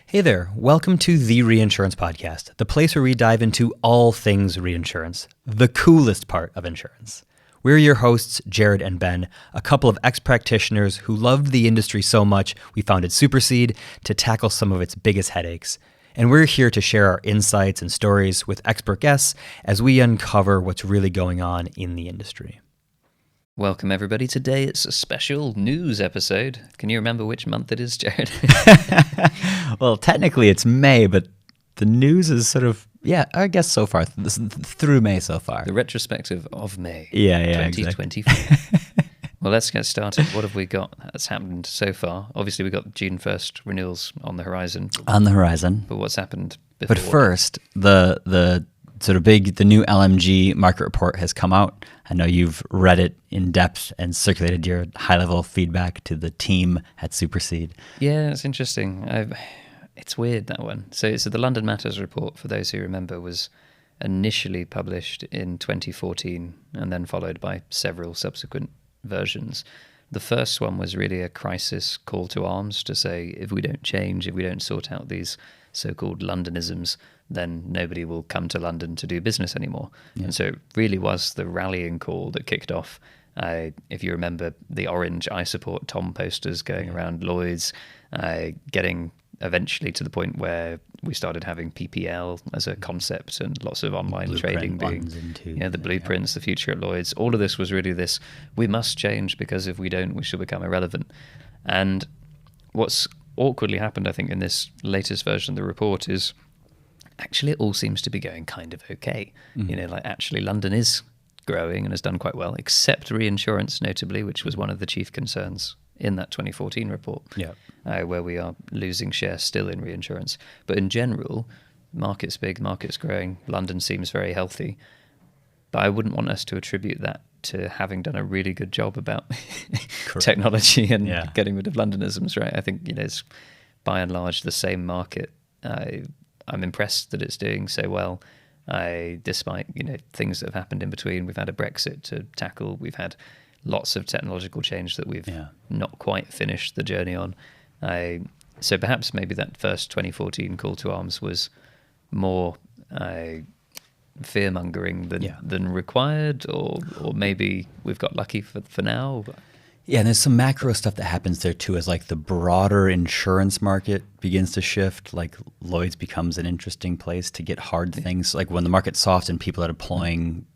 Hey there, welcome to the Reinsurance Podcast, the place where we dive into all things reinsurance, the coolest part of insurance. We're your hosts, Jerad and Ben, a couple of ex-practitioners who loved the industry so much we founded Supercede to tackle some of its biggest headaches. And we're here to share our insights and stories with expert guests as we uncover what's really going on in the industry. Welcome, everybody. Today it's a special news episode. Can you remember which month it is, Jerad? Well, technically it's May, but the news is sort of, I guess so far, through May so far. The retrospective of May 2024. Exactly. Well, let's get started. What have we got that's happened so far? Obviously, we've got June 1st renewals on the horizon. But what's happened before? But first, the sort of the new LMG market report has come out. I know you've read it in depth and circulated your high-level feedback to the team at Supercede. Yeah, it's interesting. It's weird, that one. So the London Matters report, for those who remember, was initially published in 2014 and then followed by several subsequent versions. The first one was really a crisis call to arms to say, if we don't change, if we don't sort out these so-called Londonisms, then nobody will come to London to do business anymore. Yeah. And so it really was the rallying call that kicked off. If you remember the orange I Support Tom posters going around Lloyd's, getting eventually to the point where we started having PPL as a concept and lots of online trading being, the blueprints, the future at Lloyd's. All of this was really this, we must change because if we don't, we shall become irrelevant. And what's awkwardly happened, I think, in this latest version of the report is actually it all seems to be going kind of okay. Mm-hmm. Actually London is growing and has done quite well, except reinsurance, notably, which was one of the chief concerns in that 2014 report, where we are losing share still in reinsurance. But in general, market's big, market's growing, London seems very healthy. But I wouldn't want us to attribute that to having done a really good job about technology and getting rid of Londonisms, right? I think, it's by and large the same market. I'm impressed that it's doing so well, despite, things that have happened in between. We've had a Brexit to tackle. We've had lots of technological change that we've not quite finished the journey on. So perhaps maybe that first 2014 call to arms was more fear-mongering than required, or maybe we've got lucky for now. Yeah, and there's some macro stuff that happens there too, as the broader insurance market begins to shift. Lloyd's becomes an interesting place to get hard things. When the market's soft and people are deploying,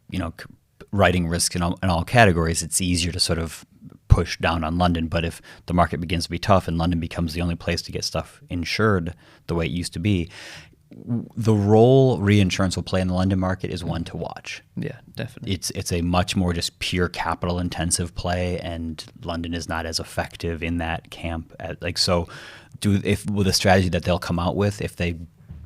writing risk in all categories, it's easier to sort of push down on London. But if the market begins to be tough and London becomes the only place to get stuff insured the way it used to be, the role reinsurance will play in the London market is one to watch. Yeah, definitely. It's a much more just pure capital intensive play, and London is not as effective in that camp. With a strategy that they'll come out with, if they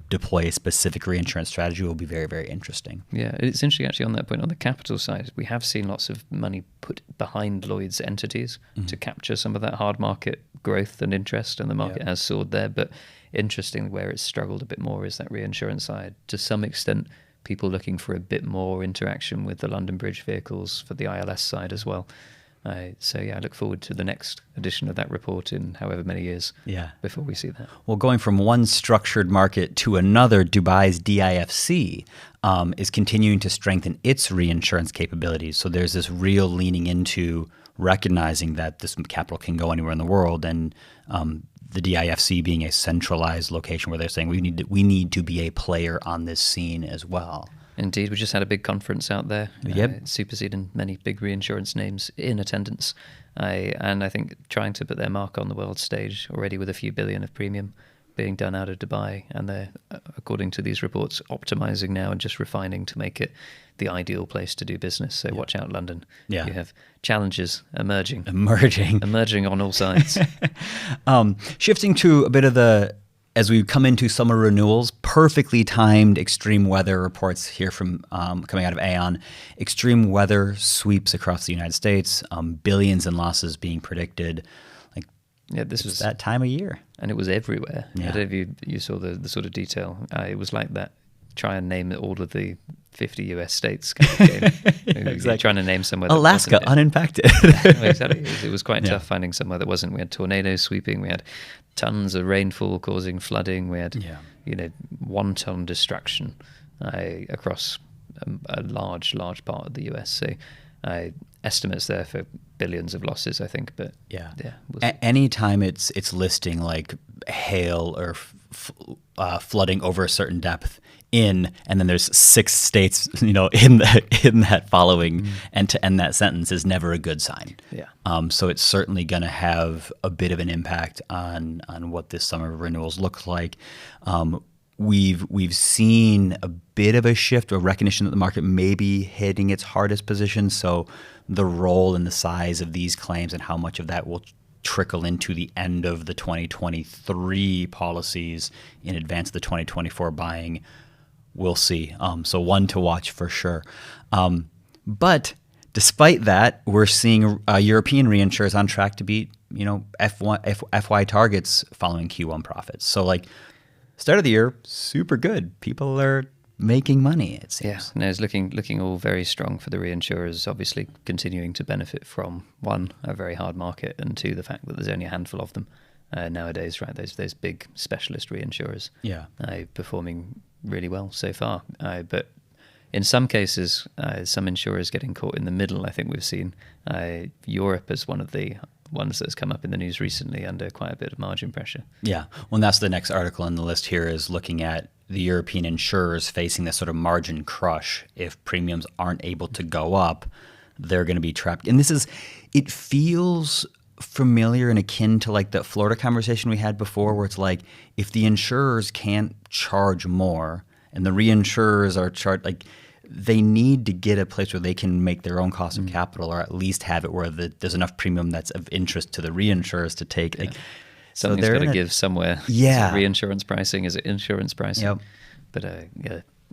deploy a specific reinsurance strategy, will be very, very interesting. Yeah, it's interesting actually on that point. On the capital side, we have seen lots of money put behind Lloyd's entities to capture some of that hard market growth and interest, and the market has soared there. But interestingly, where it's struggled a bit more is that reinsurance side. To some extent, people looking for a bit more interaction with the London Bridge vehicles for the ILS side as well. I look forward to the next edition of that report in however many years before we see that. Well, going from one structured market to another, Dubai's DIFC is continuing to strengthen its reinsurance capabilities. So there's this real leaning into recognizing that this capital can go anywhere in the world, and the DIFC being a centralized location where they're saying we need to be a player on this scene as well. Indeed, we just had a big conference out there. Yep. Supercede and many big reinsurance names in attendance. And I think trying to put their mark on the world stage already with a few billion of premium being done out of Dubai. And they're, according to these reports, optimizing now and just refining to make it the ideal place to do business. So watch out, London. Yeah. You have challenges emerging on all sides. Shifting to a bit of as we come into summer renewals, perfectly timed extreme weather reports here from coming out of Aon. Extreme weather sweeps across the United States, billions in losses being predicted. This was that time of year. And it was everywhere. Yeah. I don't know if you saw the sort of detail. It was like that try and name all of the 50 US states kind of game. Exactly. Trying to name somewhere that Alaska, wasn't unimpacted. Exactly. It was quite tough finding somewhere that wasn't. We had tornadoes sweeping. We had tons of rainfall causing flooding. We had, wanton destruction across a large part of the US. So estimates there for billions of losses, I think. But anytime it's listing like hail or flooding over a certain depth and then there's 6 states, in that following, and to end that sentence is never a good sign. Yeah. So it's certainly going to have a bit of an impact on what this summer renewals look like. We've seen a bit of a shift or recognition that the market may be hitting its hardest position. So the role and the size of these claims and how much of that will trickle into the end of the 2023 policies in advance of the 2024 buying, we'll see. So one to watch for sure. But despite that, we're seeing European reinsurers on track to beat FY targets following Q1 profits. So start of the year, super good. People are making money, it seems. Yeah, no, it's looking all very strong for the reinsurers, obviously continuing to benefit from, one, a very hard market, and two, the fact that there's only a handful of them nowadays, right? Those big specialist reinsurers performing really well so far. But in some cases, some insurers getting caught in the middle. I think we've seen Europe as one of the ones that's come up in the news recently under quite a bit of margin pressure. Yeah. Well, that's the next article on the list here, is looking at the European insurers facing this sort of margin crush. If premiums aren't able to go up, they're going to be trapped. And it feels familiar and akin to the Florida conversation we had before, where it's like, if the insurers can't charge more and the reinsurers are charged, they need to get a place where they can make their own cost of capital, or at least have it where there's enough premium that's of interest to the reinsurers to take. Yeah. Something's got to give somewhere. Yeah. Is it reinsurance pricing? Is it insurance pricing? Yep. But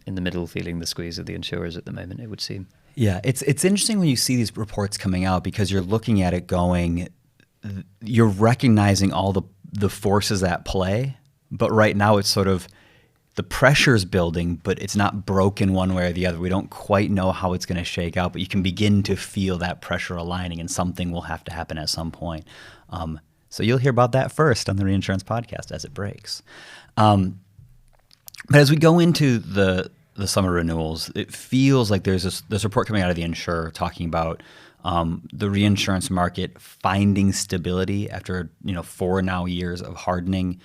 in the middle, feeling the squeeze of the insurers at the moment, it would seem. Yeah, it's interesting when you see these reports coming out, because you're looking at it going, you're recognizing all the forces at play, but right now it's sort of, the pressure's building, but it's not broken one way or the other. We don't quite know how it's going to shake out, but you can begin to feel that pressure aligning, and something will have to happen at some point. So you'll hear about that first on the Reinsurance Podcast as it breaks. But as we go into the summer renewals, it feels like there's this report coming out of the insurer talking about the reinsurance market finding stability after 4 now years of hardening.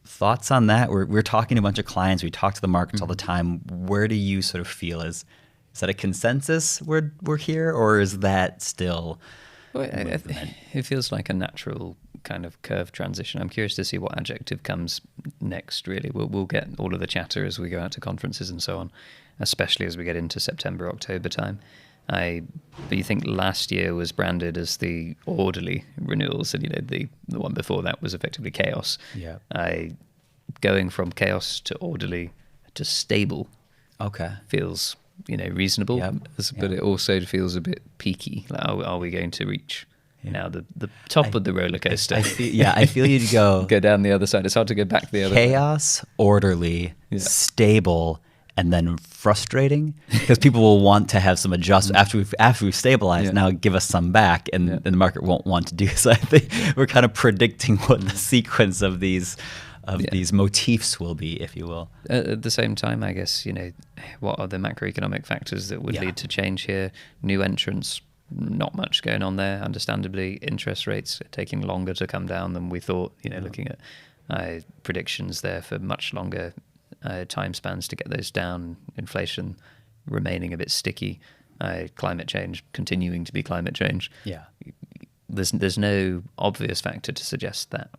Thoughts on that? We're talking to a bunch of clients. We talk to the markets all the time. Where do you sort of feel? Is that a consensus we're here, or is that still? Well, it feels like a natural kind of curve transition. I'm curious to see what adjective comes next, really. We'll get all of the chatter as we go out to conferences and so on, especially as we get into September, October time. But you think last year was branded as the orderly renewals, and the one before that was effectively chaos. Yeah. Going from chaos to orderly to stable. Okay. Feels reasonable, but it also feels a bit peaky. Are we going to reach now the top of the roller coaster? I feel you to go go down the other side. It's hard to go back the other chaos, way. Orderly, stable, and then frustrating, because people will want to have some adjustment after we've stabilized. Now give us some back, and the market won't want to do so. I think we're kind of predicting what the sequence of these motifs will be, if you will. At the same time, I guess what are the macroeconomic factors that would lead to change here? New entrants, not much going on there. Understandably, interest rates are taking longer to come down than we thought. Looking at predictions there for much longer time spans to get those down, inflation remaining a bit sticky, climate change continuing to be climate change. Yeah, there's no obvious factor to suggest that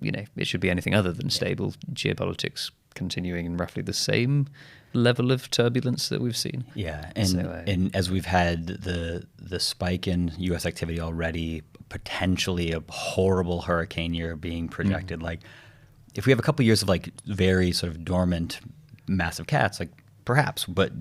it should be anything other than stable. Geopolitics continuing in roughly the same level of turbulence that we've seen. Yeah, and as we've had the spike in U.S. activity already, potentially a horrible hurricane year being projected, if we have a couple of years of very sort of dormant, massive cats, perhaps, but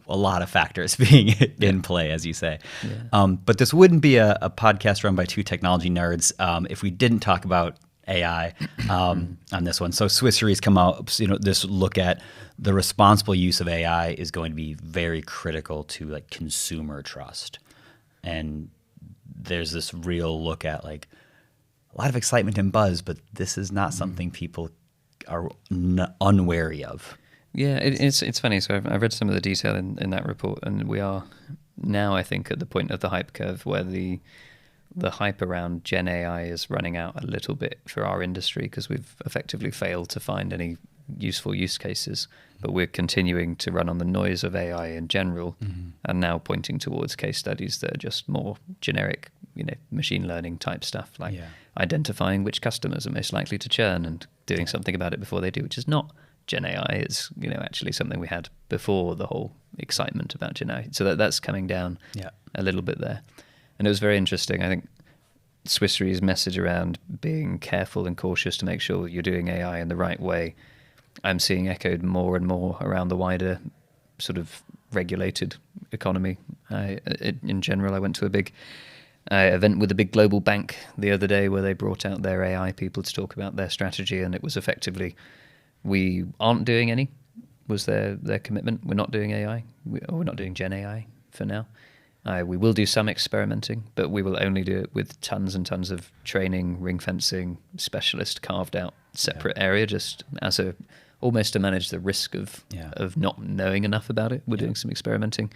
a lot of factors being in play, as you say. Yeah. But this wouldn't be a podcast run by two technology nerds if we didn't talk about AI on this one. So Swiss Re's come out, this look at the responsible use of AI is going to be very critical to like consumer trust. And there's this real look at like a lot of excitement and buzz, but this is not something people are unwary of. Yeah, it's funny. So I read some of the detail in that report, and we are now, I think, at the point of the hype curve where the hype around Gen AI is running out a little bit for our industry because we've effectively failed to find any useful use cases. But we're continuing to run on the noise of AI in general, and now pointing towards case studies that are just more generic, machine learning type stuff, like identifying which customers are most likely to churn and doing something about it before they do, which is not Gen AI. It's actually something we had before the whole excitement about Gen AI. So that's coming down a little bit there. And it was very interesting. I think Swiss Re's message around being careful and cautious to make sure you're doing AI in the right way, I'm seeing echoed more and more around the wider sort of regulated economy. In general, I went to a big event with a big global bank the other day where they brought out their AI people to talk about their strategy, and it was effectively, we aren't doing any, was their commitment. We're not doing AI. We're not doing Gen AI for now. We will do some experimenting, but we will only do it with tons and tons of training, ring fencing, specialist carved out separate area, just as almost to manage the risk of not knowing enough about it. We're doing some experimenting.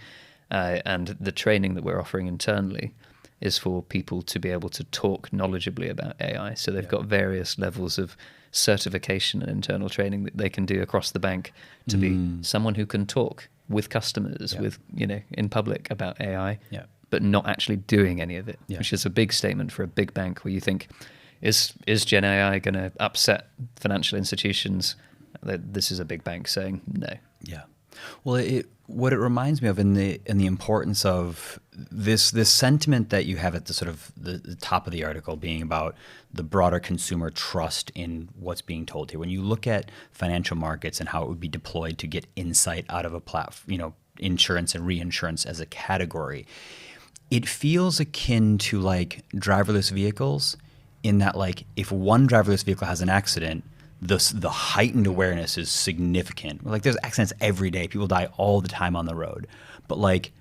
And the training that we're offering internally is for people to be able to talk knowledgeably about AI. So they've got various levels of certification and internal training that they can do across the bank to be someone who can talk with customers, with in public about AI, but not actually doing any of it, which is a big statement for a big bank where you think, is Gen AI going to upset financial institutions? This is a big bank saying no. Yeah. Well, what it reminds me of in the importance of this sentiment that you have at the sort of the top of the article being about the broader consumer trust in what's being told here. When you look at financial markets and how it would be deployed to get insight out of a platform, insurance and reinsurance as a category, it feels akin to like driverless vehicles in that like if one driverless vehicle has an accident, the heightened awareness is significant. Like there's accidents every day. People die all the time on the road. But like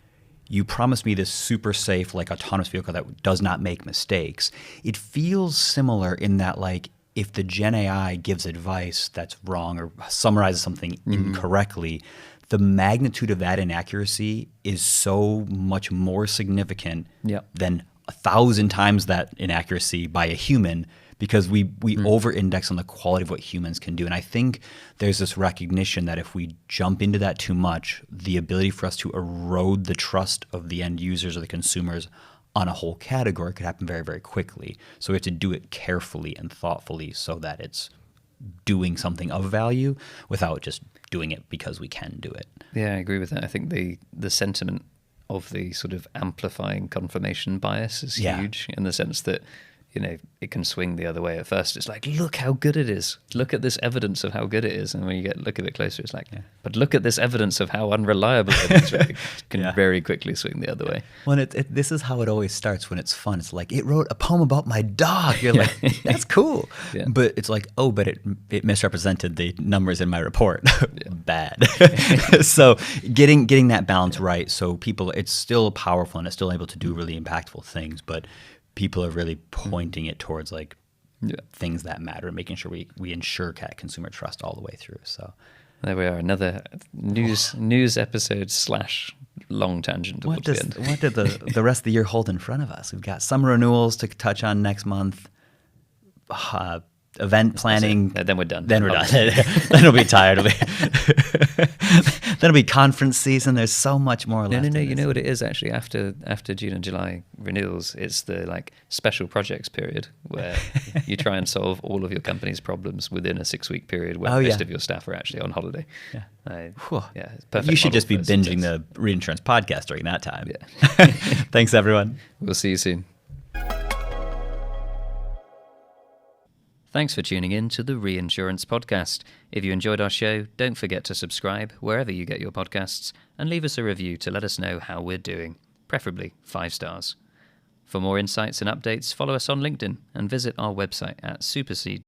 you promised me this super safe like autonomous vehicle that does not make mistakes. It feels similar in that like if the Gen AI gives advice that's wrong or summarizes something incorrectly, the magnitude of that inaccuracy is so much more significant than 1,000 times that inaccuracy by a human, because we over-index on the quality of what humans can do. And I think there's this recognition that if we jump into that too much, the ability for us to erode the trust of the end users or the consumers on a whole category could happen very, very quickly. So we have to do it carefully and thoughtfully so that it's doing something of value without just doing it because we can do it. Yeah, I agree with that. I think the sentiment of the sort of amplifying confirmation bias is huge in the sense that it can swing the other way. At first, it's like, look how good it is. Look at this evidence of how good it is. And when you look a bit closer, it's like, but look at this evidence of how unreliable it is. Right? It can very quickly swing the other way. Well, this is how it always starts when it's fun. It's like, it wrote a poem about my dog. You're like, that's cool. But it's like, oh, but it misrepresented the numbers in my report. Bad. So getting that balance right, so people, it's still powerful and it's still able to do really impactful things, but people are really pointing it towards like things that matter and making sure we ensure consumer trust all the way through. So there we are, another news episode / long tangent. What did the rest of the year hold in front of us? We've got some renewals to touch on next month. Event planning. Then we're done. Then we're done. Then we'll be tired. Then it'll be conference season. There's so much more left. No. You know what it is actually after June and July renewals? It's the like special projects period where you try and solve all of your company's problems within a 6-week period where most of your staff are actually on holiday. It's perfect. You should just be binging the Reinsurance podcast during that time. Thanks, everyone. We'll see you soon. Thanks for tuning in to the Reinsurance podcast. If you enjoyed our show, don't forget to subscribe wherever you get your podcasts and leave us a review to let us know how we're doing, preferably 5 stars. For more insights and updates, follow us on LinkedIn and visit our website at supercede.com.